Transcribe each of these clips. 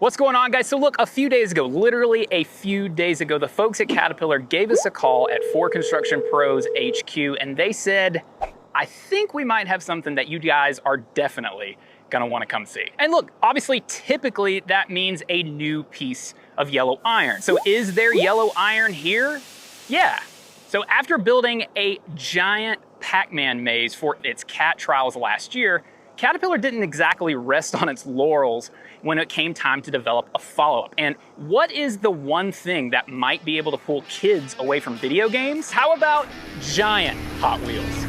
What's going on, guys? So look, a few days ago, literally a few days ago, the folks at Caterpillar gave us a call at 4 Construction Pros HQ, and they said, I think we might have something that you guys are definitely gonna wanna come see. And look, obviously, typically that means a new piece of yellow iron. So is there yellow iron here? Yeah. So after building a giant Pac-Man maze for its CAT trials last year, Caterpillar didn't exactly rest on its laurels when it came time to develop a follow-up. And what is the one thing that might be able to pull kids away from video games? How about giant Hot Wheels?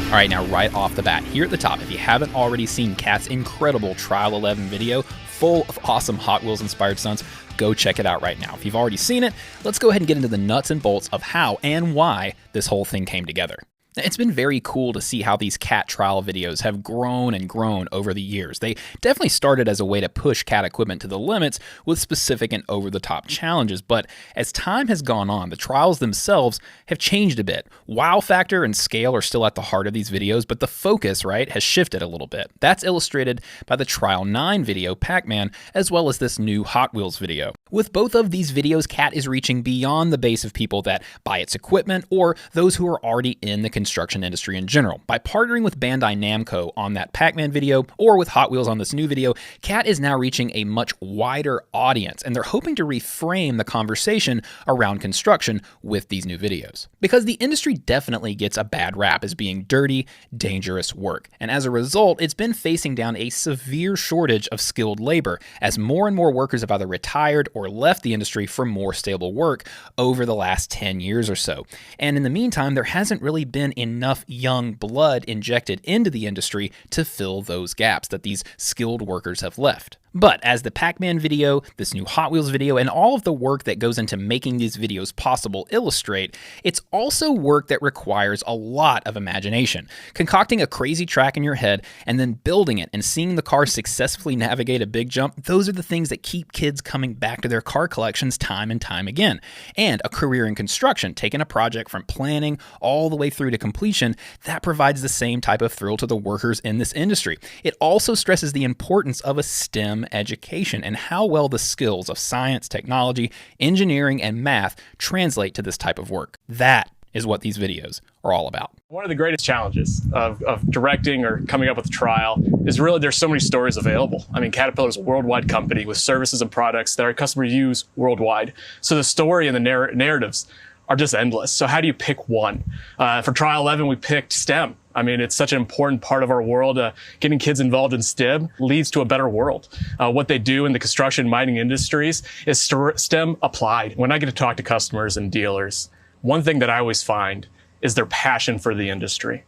All right, now right off the bat, here at the top, if you haven't already seen Cat's incredible Trial 11 video, full of awesome Hot Wheels inspired stunts, go check it out right now. If you've already seen it, let's go ahead and get into the nuts and bolts of how and why this whole thing came together. It's been very cool to see how these CAT trial videos have grown and grown over the years. They definitely started as a way to push CAT equipment to the limits with specific and over-the-top challenges, but as time has gone on, the trials themselves have changed a bit. Wow factor and scale are still at the heart of these videos, but the focus, right, has shifted a little bit. That's illustrated by the Trial 9 video, Pac-Man, as well as this new Hot Wheels video. With both of these videos, CAT is reaching beyond the base of people that buy its equipment or those who are already in the construction industry in general. By partnering with Bandai Namco on that Pac-Man video or with Hot Wheels on this new video, CAT is now reaching a much wider audience, and they're hoping to reframe the conversation around construction with these new videos. Because the industry definitely gets a bad rap as being dirty, dangerous work, and as a result, it's been facing down a severe shortage of skilled labor as more and more workers have either retired or left the industry for more stable work over the last 10 years or so. And in the meantime, there hasn't really been enough young blood injected into the industry to fill those gaps that these skilled workers have left. But as the Pac-Man video, this new Hot Wheels video, and all of the work that goes into making these videos possible illustrate, it's also work that requires a lot of imagination. Concocting a crazy track in your head and then building it and seeing the car successfully navigate a big jump, those are the things that keep kids coming back to their car collections time and time again. And a career in construction, taking a project from planning all the way through to completion, that provides the same type of thrill to the workers in this industry. It also stresses the importance of a STEM education and how well the skills of science, technology, engineering, and math translate to this type of work. That is what these videos are all about. One of the greatest challenges of directing or coming up with a trial is really there's so many stories available. I mean, Caterpillar is a worldwide company with services and products that our customers use worldwide. So the story and the narratives are just endless. So how do you pick one? For Trial 11, we picked STEM. I mean, it's such an important part of our world. Getting kids involved in STEM leads to a better world. What they do in the construction mining industries is STEM applied. When I get to talk to customers and dealers, one thing that I always find is their passion for the industry.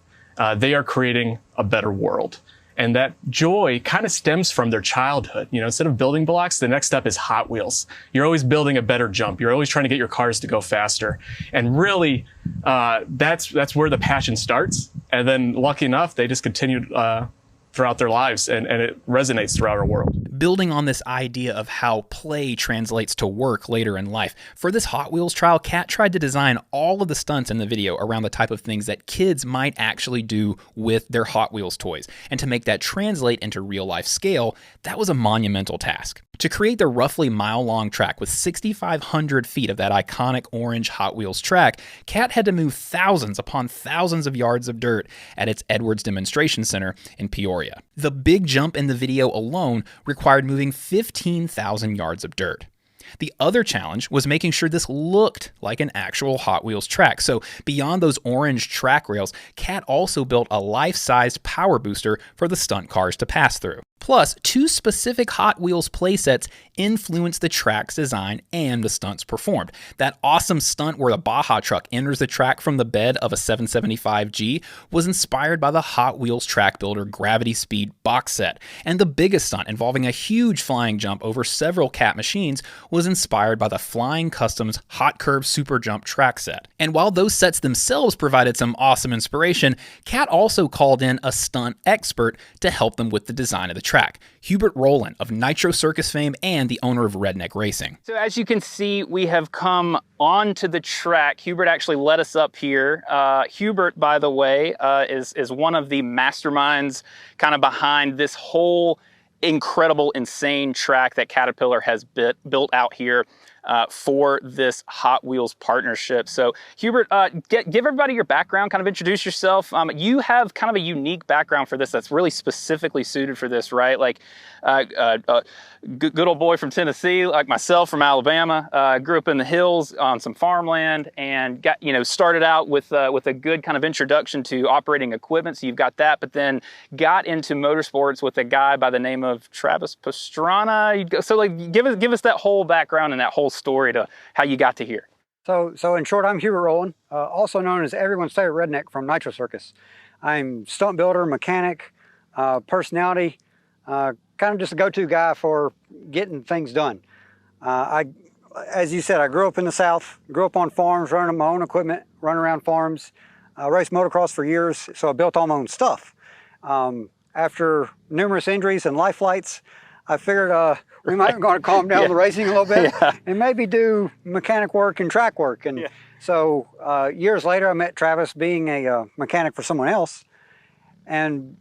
They are creating a better world. And that joy kind of stems from their childhood. You know, instead of building blocks, the next step is Hot Wheels. You're always building a better jump. You're always trying to get your cars to go faster. And really, that's where the passion starts. And then lucky enough, they just continue throughout their lives, and it resonates throughout our world. Building on this idea of how play translates to work later in life, for this Hot Wheels trial, CAT tried to design all of the stunts in the video around the type of things that kids might actually do with their Hot Wheels toys. And to make that translate into real-life scale, that was a monumental task. To create the roughly mile-long track with 6,500 feet of that iconic orange Hot Wheels track, CAT had to move thousands upon thousands of yards of dirt at its Edwards Demonstration Center in Peoria. The big jump in the video alone required moving 15,000 yards of dirt. The other challenge was making sure this looked like an actual Hot Wheels track. So beyond those orange track rails, CAT also built a life-sized power booster for the stunt cars to pass through. Plus, 2 specific Hot Wheels playsets influenced the track's design and the stunts performed. That awesome stunt where the Baja truck enters the track from the bed of a 775G was inspired by the Hot Wheels Track Builder Gravity Speed box set. And the biggest stunt, involving a huge flying jump over several CAT machines, was inspired by the Flying Customs Hot Curve Super Jump track set. And while those sets themselves provided some awesome inspiration, CAT also called in a stunt expert to help them with the design of the track, Hubert Rowland of Nitro Circus fame and the owner of Redneck Racing. So as you can see, we have come onto the track. Hubert actually led us up here. Hubert, by the way, is one of the masterminds kind of behind this whole incredible, insane track that Caterpillar has built out here for this Hot Wheels partnership. So Hubert, give everybody your background, kind of introduce yourself. You have kind of a unique background for this that's really specifically suited for this, right? Like good old boy from Tennessee, like myself from Alabama, grew up in the hills on some farmland and got, started out with a good kind of introduction to operating equipment. So you've got that, but then got into motorsports with a guy by the name of Travis Pastrana. So like, give us that whole background and that whole story to how you got to here. So in short, I'm Hubert Rowland, also known as everyone's favorite redneck from Nitro Circus. I'm stunt builder, mechanic, personality, kind of just a go-to guy for getting things done. As you said, I grew up in the South, grew up on farms, running my own equipment, running around farms, raced motocross for years, so I built all my own stuff. After numerous injuries and life flights, I figured we might be going to calm down the racing a little bit and maybe do mechanic work and track work. And so years later, I met Travis being a mechanic for someone else. And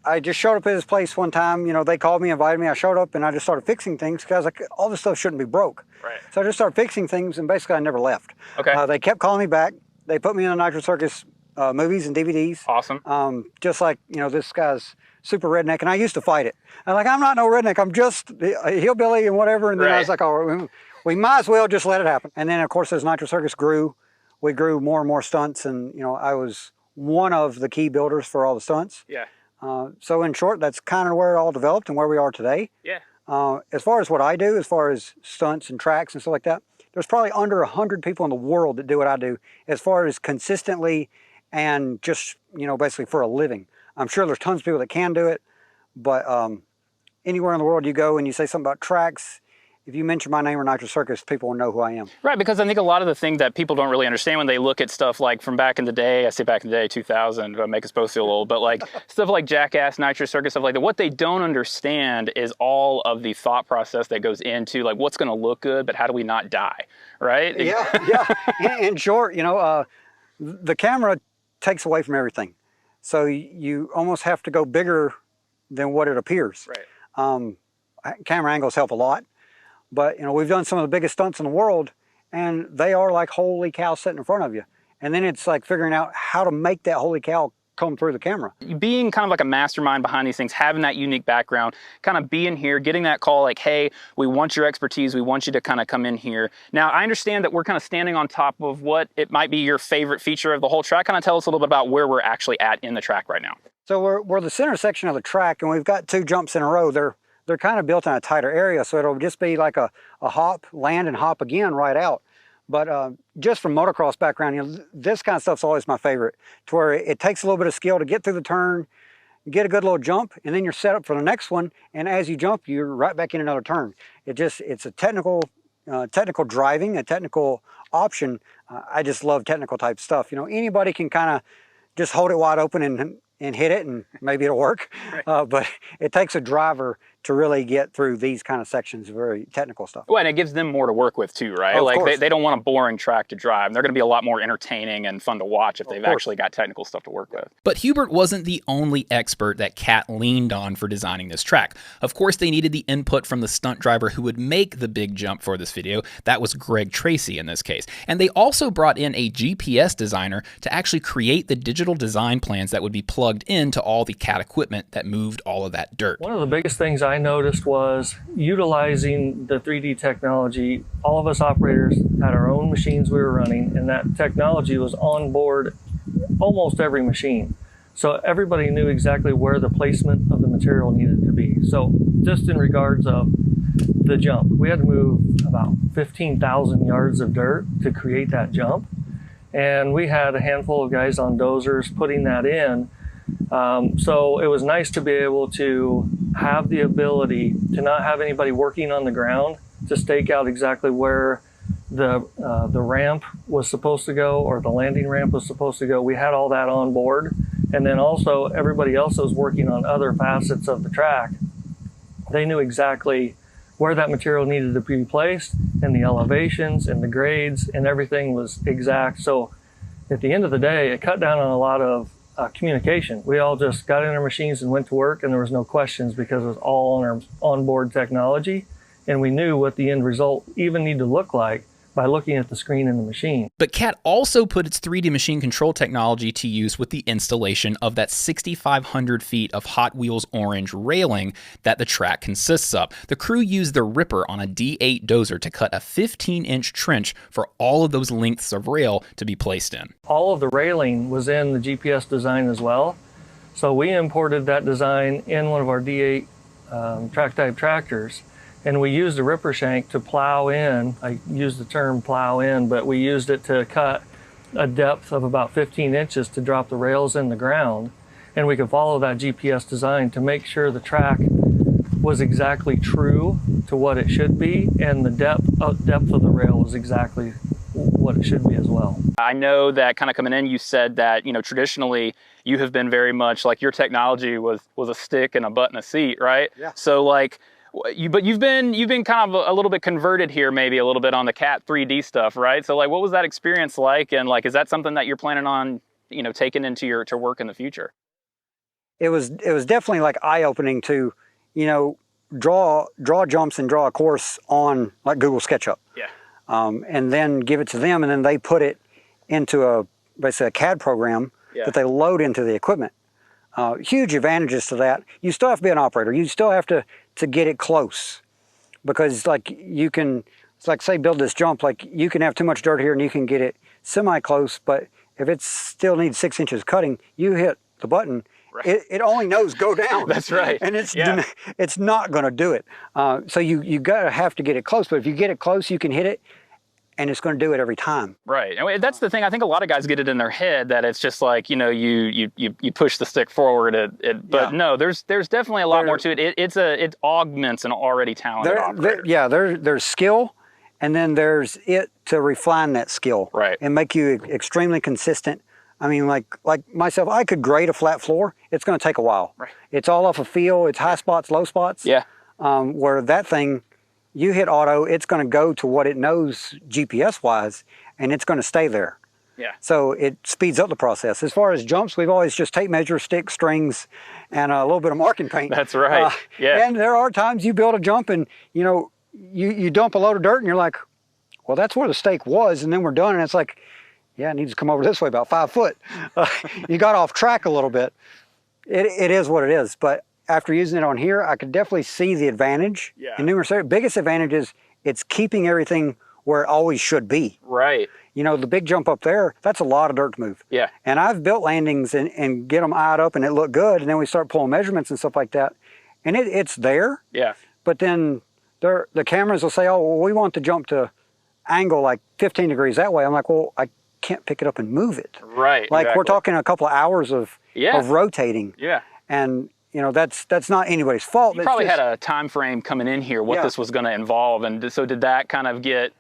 I just showed up at his place one time. They called me, invited me. I showed up and I just started fixing things because like, all this stuff shouldn't be broke. Right. So I just started fixing things and basically I never left. Okay. They kept calling me back. They put me in the Nitro Circus movies and DVDs. Awesome. Just like, this guy's super redneck, and I used to fight it. I'm like, I'm not no redneck, I'm just a hillbilly and whatever. And then I was like, oh, we might as well just let it happen. And then, of course, as Nitro Circus grew, we grew more and more stunts, and I was one of the key builders for all the stunts. Yeah. So in short, that's kind of where it all developed and where we are today. Yeah. As far as what I do, as far as stunts and tracks and stuff like that, there's probably under 100 people in the world that do what I do as far as consistently and just, basically for a living. I'm sure there's tons of people that can do it, but anywhere in the world you go and you say something about tracks, if you mention my name or Nitro Circus, people will know who I am. Right, because I think a lot of the things that people don't really understand when they look at stuff like from back in the day, I say back in the day, 2000, make us both feel old, but like stuff like Jackass, Nitro Circus, stuff like that, what they don't understand is all of the thought process that goes into like what's going to look good, but how do we not die, right? Yeah. In short, the camera takes away from everything. So you almost have to go bigger than what it appears. Right. Camera angles help a lot, but we've done some of the biggest stunts in the world, and they are like holy cow sitting in front of you. And then it's like figuring out how to make that holy cow come through the camera. Being kind of like a mastermind behind these things, having that unique background, kind of being here, getting that call like, hey, we want your expertise, we want you to kind of come in here. Now, I understand that we're kind of standing on top of what it might be your favorite feature of the whole track. Kind of tell us a little bit about where we're actually at in the track right now. So we're the center section of the track, and we've got two jumps in a row. They're kind of built in a tighter area, so it'll just be like a hop, land, and hop again right out. But just from motocross background, this kind of stuff's always my favorite, to where it takes a little bit of skill to get through the turn, get a good little jump, and then you're set up for the next one, and as you jump, you're right back in another turn. It's a technical driving, a technical option. I just love technical type stuff. Anybody can kind of just hold it wide open and hit it, and maybe it'll work. Right. But it takes a driver to really get through these kind of sections, very technical stuff. Well, and it gives them more to work with too, right? Oh, like they don't want a boring track to drive. They're going to be a lot more entertaining and fun to watch if they've actually got technical stuff to work with. But Hubert wasn't the only expert that Cat leaned on for designing this track. Of course, they needed the input from the stunt driver who would make the big jump for this video. That was Greg Tracy in this case. And they also brought in a GPS designer to actually create the digital design plans that would be plugged into all the Cat equipment that moved all of that dirt. One of the biggest things I noticed was utilizing the 3D technology. All of us operators had our own machines we were running, and that technology was on board almost every machine. So everybody knew exactly where the placement of the material needed to be. So just in regards of the jump, we had to move about 15,000 yards of dirt to create that jump. And we had a handful of guys on dozers putting that in. So it was nice to be able to have the ability to not have anybody working on the ground to stake out exactly where the ramp was supposed to go or the landing ramp was supposed to go. We had all that on board. And then also everybody else was working on other facets of the track They knew exactly where that material needed to be placed, and the elevations and the grades, and everything was exact. So at the end of the day, it cut down on a lot of communication. We all just got in our machines and went to work, and there was no questions because it was all on our onboard technology, and we knew what the end result even needed to look like by looking at the screen in the machine. But CAT also put its 3D machine control technology to use with the installation of that 6,500 feet of Hot Wheels orange railing that the track consists of. The crew used the ripper on a D8 dozer to cut a 15-inch trench for all of those lengths of rail to be placed in. All of the railing was in the GPS design as well. So we imported that design in one of our D8 track type tractors. And we used a ripper shank to plow in. I use the term plow in, but we used it to cut a depth of about 15 inches to drop the rails in the ground. And we could follow that GPS design to make sure the track was exactly true to what it should be, and the depth of the rail was exactly what it should be as well. I know that kind of coming in, you said that, you know, traditionally you have been very much like your technology was a stick and a butt and a seat, right? Yeah. So like, but you've been kind of a little bit converted here, maybe a little bit on the CAT 3D stuff, right? So like, what was that experience like? And like, is that something that you're planning on, you know, taking into your work in the future? It was definitely like eye-opening to, you know, draw jumps and draw a course on like Google SketchUp. Yeah. And then give it to them, and then they put it into basically a CAD program that they load into the equipment. Huge advantages to that. You still have to be an operator. You still have to get it close, because like you can, it's like say build this jump, like you can have too much dirt here and you can get it semi-close, but if it still needs 6 inches cutting, you hit the button, right. It only knows go down. That's right. And it's not going to do it. So you gotta have to get it close, but if you get it close, you can hit it, and it's going to do it every time. Right. And that's the thing. I think a lot of guys get it in their head that it's just like, you know, you push the stick forward. But no, there's definitely a lot more to it. It augments an already talented operator. There's skill, and then there's it to refine that skill. Right. And make you extremely consistent. I mean, like myself, I could grade a flat floor. It's going to take a while. Right. It's all off a feel. It's high spots, low spots. Yeah. Where that thing, you hit auto, it's going to go to what it knows GPS-wise, and it's going to stay there. Yeah. So it speeds up the process. As far as jumps, we've always just tape measure, stick, strings, and a little bit of marking paint. That's right. Yeah. And there are times you build a jump, and you know, you dump a load of dirt, and you're like, well, that's where the stake was, and then we're done, and it's like, yeah, it needs to come over this way about 5 foot. You got off track a little bit. It is what it is, but after using it on here, I could definitely see the advantage. Yeah. And numerous biggest advantage is it's keeping everything where it always should be. Right. You know, the big jump up there, that's a lot of dirt to move. Yeah. And I've built landings and get them eyed up and it looked good, and then we start pulling measurements and stuff like that, and it's there. Yeah. But then the cameras will say, oh, well, we want the jump to angle like 15 degrees that way. I'm like, well, I can't pick it up and move it. Right. Like exactly. we're talking a couple of hours of rotating. Yeah. And you know, that's not anybody's fault. You probably had a time frame coming in here, what this was going to involve. And so did that kind of get,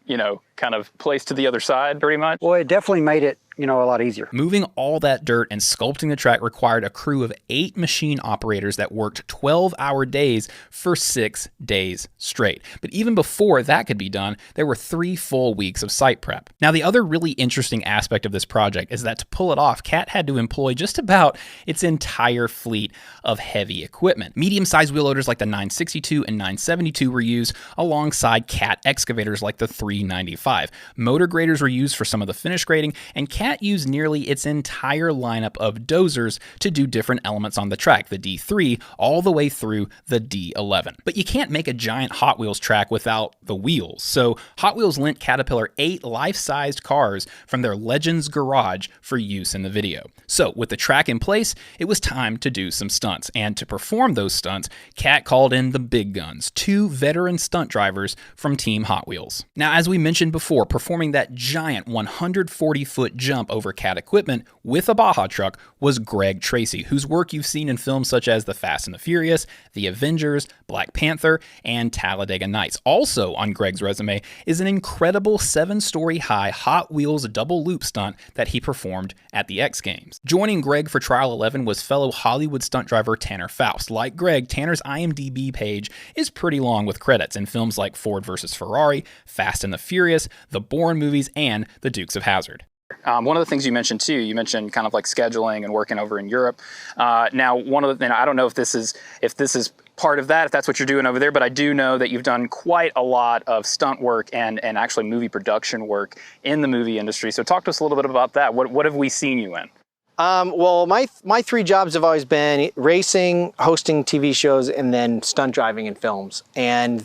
you know, kind of placed to the other side pretty much? Well, it definitely made it, you know, a lot easier. Moving all that dirt and sculpting the track required a crew of 8 machine operators that worked 12-hour days for 6 days straight. But even before that could be done, there were 3 full weeks of site prep. Now, the other really interesting aspect of this project is that to pull it off, CAT had to employ just about its entire fleet of heavy equipment. Medium-sized wheel loaders like the 962 and 972 were used alongside CAT excavators like the 395. Motor graders were used for some of the finish grading, and CAT used nearly its entire lineup of dozers to do different elements on the track, the D3 all the way through the D11. But you can't make a giant Hot Wheels track without the wheels, so Hot Wheels lent Caterpillar 8 life-sized cars from their Legends garage for use in the video. So with the track in place, it was time to do some stunts, and to perform those stunts, CAT called in the big guns, 2 veteran stunt drivers from Team Hot Wheels. Now, as we mentioned before, performing that giant 140-foot jump over CAT equipment with a Baja truck was Greg Tracy, whose work you've seen in films such as The Fast and the Furious, The Avengers, Black Panther, and Talladega Nights. Also on Greg's resume is an incredible 7-story high Hot Wheels double loop stunt that he performed at the X Games. Joining Greg for Trial 11 was fellow Hollywood stunt driver Tanner Faust. Like Greg, Tanner's IMDb page is pretty long with credits in films like Ford vs. Ferrari, Fast and the Furious, the Bourne movies, and The Dukes of Hazzard. One of the things you mentioned too, you mentioned kind of like scheduling and working over in Europe. Now, one of the, and I don't know if this is part of that, if that's what you're doing over there, but I do know that you've done quite a lot of stunt work and actually movie production work in the movie industry. So talk to us a little bit about that. What have we seen you in? Well, my 3 jobs have always been racing, hosting TV shows, and then stunt driving in films. And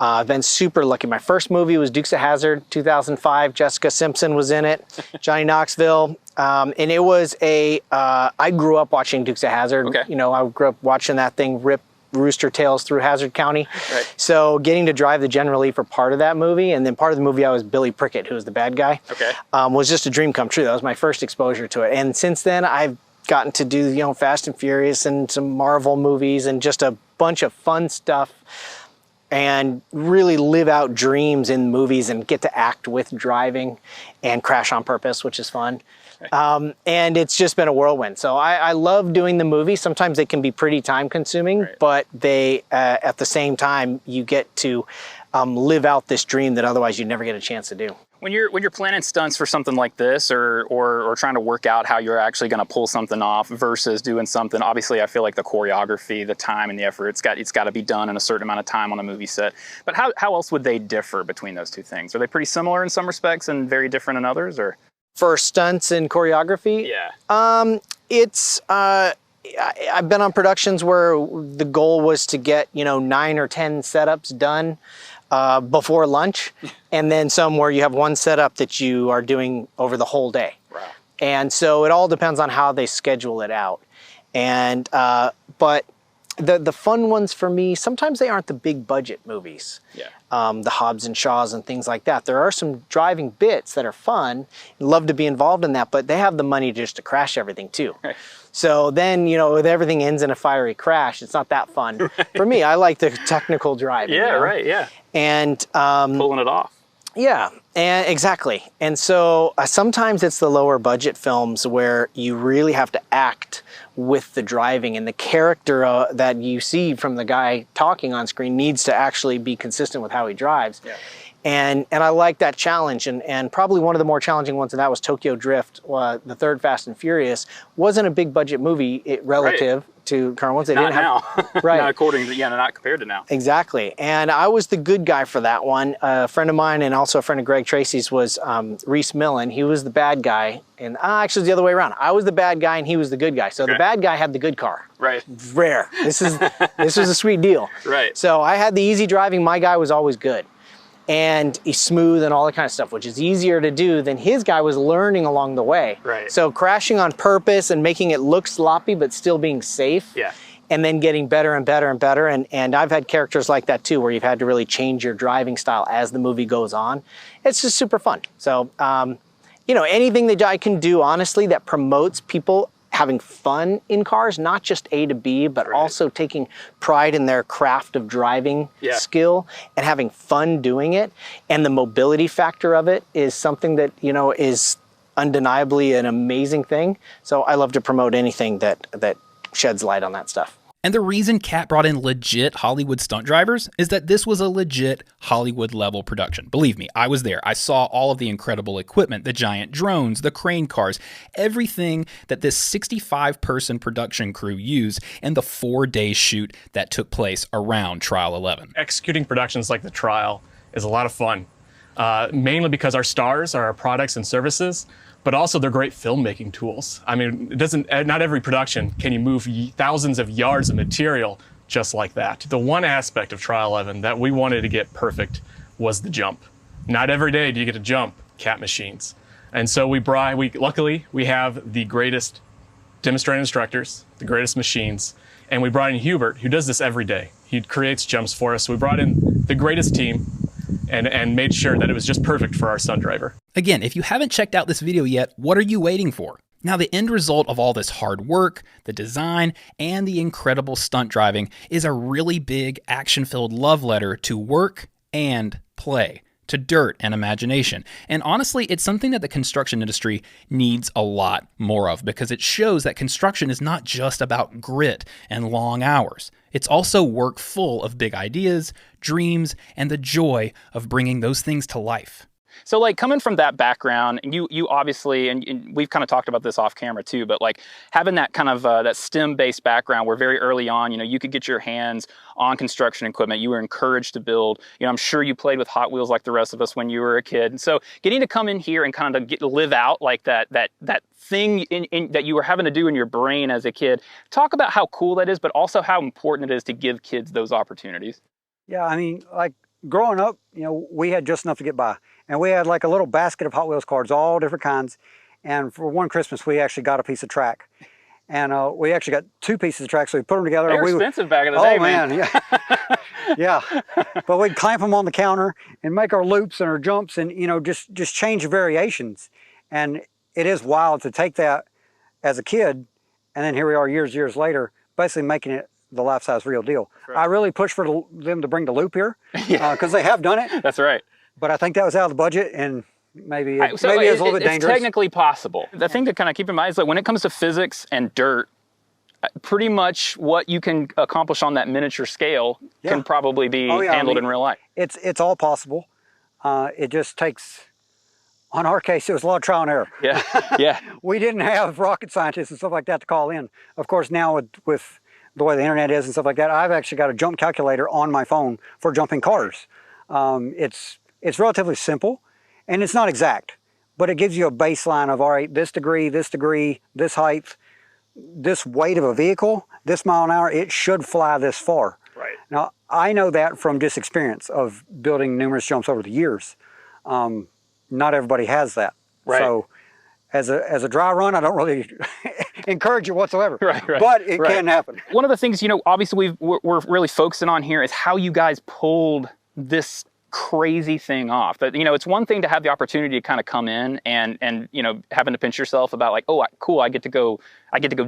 I've been super lucky. My first movie was Dukes of Hazzard, 2005. Jessica Simpson was in it, Johnny Knoxville. And it was I grew up watching Dukes of Hazzard. Okay. You know, I grew up watching that thing rip rooster tails through Hazard County. Right. So getting to drive the General Lee for part of that movie, and then part of the movie I was Billy Prickett, who was the bad guy, was just a dream come true. That was my first exposure to it. And since then, I've gotten to do, you know, Fast and Furious and some Marvel movies and just a bunch of fun stuff, and really live out dreams in movies and get to act with driving and crash on purpose, which is fun. And it's just been a whirlwind. So I love doing the movies. Sometimes they can be pretty time consuming, but they, at the same time, you get to live out this dream that otherwise you'd never get a chance to do. When you're planning stunts for something like this, or trying to work out how you're actually going to pull something off versus doing something, obviously I feel like the choreography, the time and the effort, it's got to be done in a certain amount of time on a movie set. But how else would they differ between those two things? Are they pretty similar in some respects and very different in others, or? For stunts and choreography? Yeah. I've been on productions where the goal was to get, 9 or 10 setups done before lunch, and then some where you have one setup that you are doing over the whole day. Wow. And so it all depends on how they schedule it out. And but the fun ones for me, sometimes they aren't the big budget movies. Yeah. The Hobbs and Shaws and things like that. There are some driving bits that are fun. Love to be involved in that, but they have the money just to crash everything too. Right. So then, if everything ends in a fiery crash, it's not that fun. Right. For me, I like the technical driving. Yeah, right, yeah. And pulling it off. Yeah, and exactly. And so sometimes it's the lower budget films where you really have to act with the driving, and the character that you see from the guy talking on screen needs to actually be consistent with how he drives. Yeah. And I like that challenge, and probably one of the more challenging ones of that was Tokyo Drift. The third Fast and Furious wasn't a big budget movie relative to current ones. They not didn't now. Have, right. Not according to, not compared to now. Exactly. And I was the good guy for that one. A friend of mine and also a friend of Greg Tracy's was Reese Millen. He was the bad guy. And actually it was the other way around. I was the bad guy and he was the good guy. So the bad guy had the good car. Right. Rare. This was a sweet deal. Right. So I had the easy driving. My guy was always good. And he's smooth and all that kind of stuff, which is easier to do than his guy was learning along the way. Right. So crashing on purpose and making it look sloppy but still being safe. Yeah. And then getting better and better and better. And I've had characters like that too, where you've had to really change your driving style as the movie goes on. It's just super fun. So, anything that I can do, honestly, that promotes people having fun in cars, not just A to B, but also taking pride in their craft of driving skill and having fun doing it. And the mobility factor of it is something that, is undeniably an amazing thing. So I love to promote anything that sheds light on that stuff. And the reason CAT brought in legit Hollywood stunt drivers is that this was a legit Hollywood level production. Believe me, I was there. I saw all of the incredible equipment, the giant drones, the crane cars, everything that this 65-person production crew used in the 4-day shoot that took place around Trial 11. Executing productions like the Trial is a lot of fun, mainly because our stars are our products and services, but also they're great filmmaking tools. I mean, not every production can you move thousands of yards of material just like that. The one aspect of Trial 11 that we wanted to get perfect was the jump. Not every day do you get to jump CAT machines. And so luckily we have the greatest demonstrating instructors, the greatest machines, and we brought in Hubert, who does this every day. He creates jumps for us. We brought in the greatest team, and made sure that it was just perfect for our stunt driver. Again, if you haven't checked out this video yet, what are you waiting for? Now, the end result of all this hard work, the design, and the incredible stunt driving is a really big action-filled love letter to work and play, to dirt and imagination. And honestly, it's something that the construction industry needs a lot more of, because it shows that construction is not just about grit and long hours. It's also work full of big ideas, dreams, and the joy of bringing those things to life. So like coming from that background, and you obviously, and we've kind of talked about this off camera too, but like having that kind of that STEM-based background where very early on, you could get your hands on construction equipment. You were encouraged to build. I'm sure you played with Hot Wheels like the rest of us when you were a kid. And so getting to come in here and kind of live out like that thing that you were having to do in your brain as a kid. Talk about how cool that is, but also how important it is to give kids those opportunities. Yeah, I mean, like growing up, we had just enough to get by. And we had like a little basket of Hot Wheels cars, all different kinds. And for one Christmas, we actually got a piece of track. And we actually got 2 pieces of track, so we put them together. They were expensive back in the day, man. Yeah. Yeah. But we'd clamp them on the counter and make our loops and our jumps and, just change the variations. And it is wild to take that as a kid, and then here we are years later, basically making it the life-size real deal. Right. I really push for them to bring the loop here, because they have done it. That's right. But I think that was out of the budget, and maybe it's a little bit dangerous. It's technically possible. The thing to kind of keep in mind is that when it comes to physics and dirt, pretty much what you can accomplish on that miniature scale can probably be handled in real life. It's all possible. It just takes, on our case, it was a lot of trial and error. Yeah, yeah. We didn't have rocket scientists and stuff like that to call in. Of course, now with the way the internet is and stuff like that, I've actually got a jump calculator on my phone for jumping cars. It's relatively simple, and it's not exact, but it gives you a baseline of, all right, this degree, this height, this weight of a vehicle, this mile an hour, it should fly this far. Right. Now, I know that from just experience of building numerous jumps over the years. Not everybody has that. Right. So as a dry run, I don't really encourage it whatsoever. Right. But it can happen. One of the things, obviously we're really focusing on here is how you guys pulled this crazy thing off. That it's one thing to have the opportunity to kind of come in and having to pinch yourself about like, oh, cool, I get to go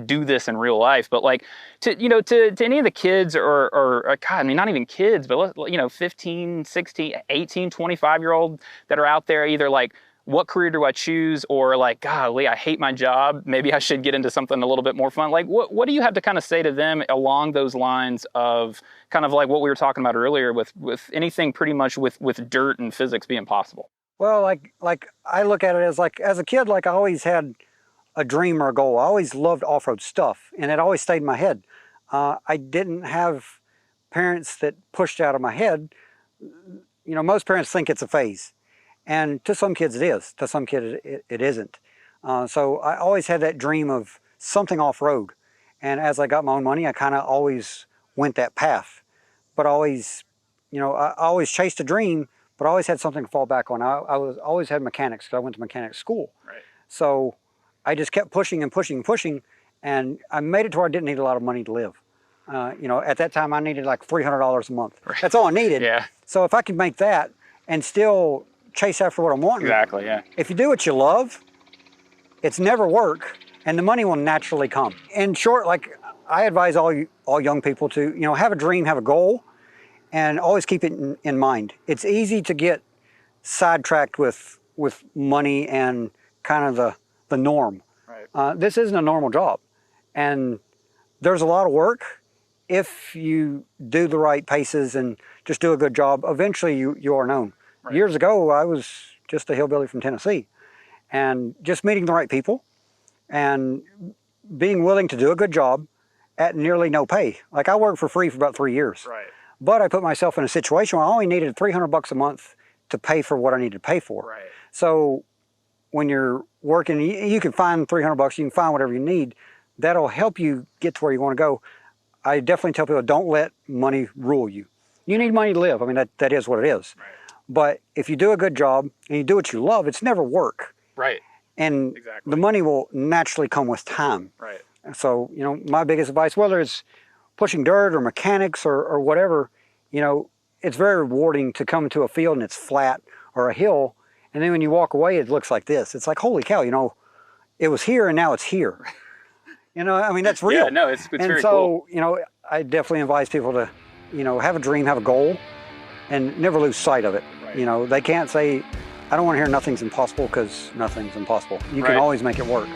do this in real life. But like to any of the kids or God, I mean, not even kids, but 15, 16, 18, 25-year-old that are out there, either like, what career do I choose? Or like, golly, I hate my job. Maybe I should get into something a little bit more fun. Like, what do you have to kind of say to them along those lines of kind of like what we were talking about earlier with anything pretty much with dirt and physics being possible? Well, like I look at it as a kid, like I always had a dream or a goal. I always loved off-road stuff, and it always stayed in my head. I didn't have parents that pushed out of my head. Most parents think it's a phase. And to some kids it is, to some kids it isn't. So I always had that dream of something off-road. And as I got my own money, I kind of always went that path. But I always chased a dream, but I always had something to fall back on. I always had mechanics, because I went to mechanics school. Right. So I just kept pushing and pushing and pushing, and I made it to where I didn't need a lot of money to live. At that time I needed like $300 a month. Right. That's all I needed. Yeah. So if I could make that and still chase after what I'm wanting. Exactly, yeah. If you do what you love, it's never work, and the money will naturally come. In short, like I advise all young people to, have a dream, have a goal, and always keep it in mind. It's easy to get sidetracked with money and kind of the norm. Right. This isn't a normal job, and there's a lot of work. If you do the right paces and just do a good job, eventually you are known. Right. Years ago, I was just a hillbilly from Tennessee, and just meeting the right people and being willing to do a good job at nearly no pay. Like I worked for free for about 3 years, right. But I put myself in a situation where I only needed $300 a month to pay for what I needed to pay for. Right. So when you're working, you can find $300, you can find whatever you need. That'll help you get to where you want to go. I definitely tell people, don't let money rule you. You need money to live. I mean, that is what it is. Right. But if you do a good job and you do what you love, it's never work. Right. And exactly. The money will naturally come with time. Right. So, my biggest advice, whether it's pushing dirt or mechanics or whatever, it's very rewarding to come to a field and it's flat or a hill, and then when you walk away, it looks like this. It's like, holy cow, you know, it was here and now it's here. You know, I mean, that's real. Yeah, no, it's very so, cool. you know, I definitely advise people to, you know, have a dream, have a goal, and never lose sight of it. Right. You know, they can't say, I don't want to hear nothing's impossible, because nothing's impossible. You can Right. always make it work.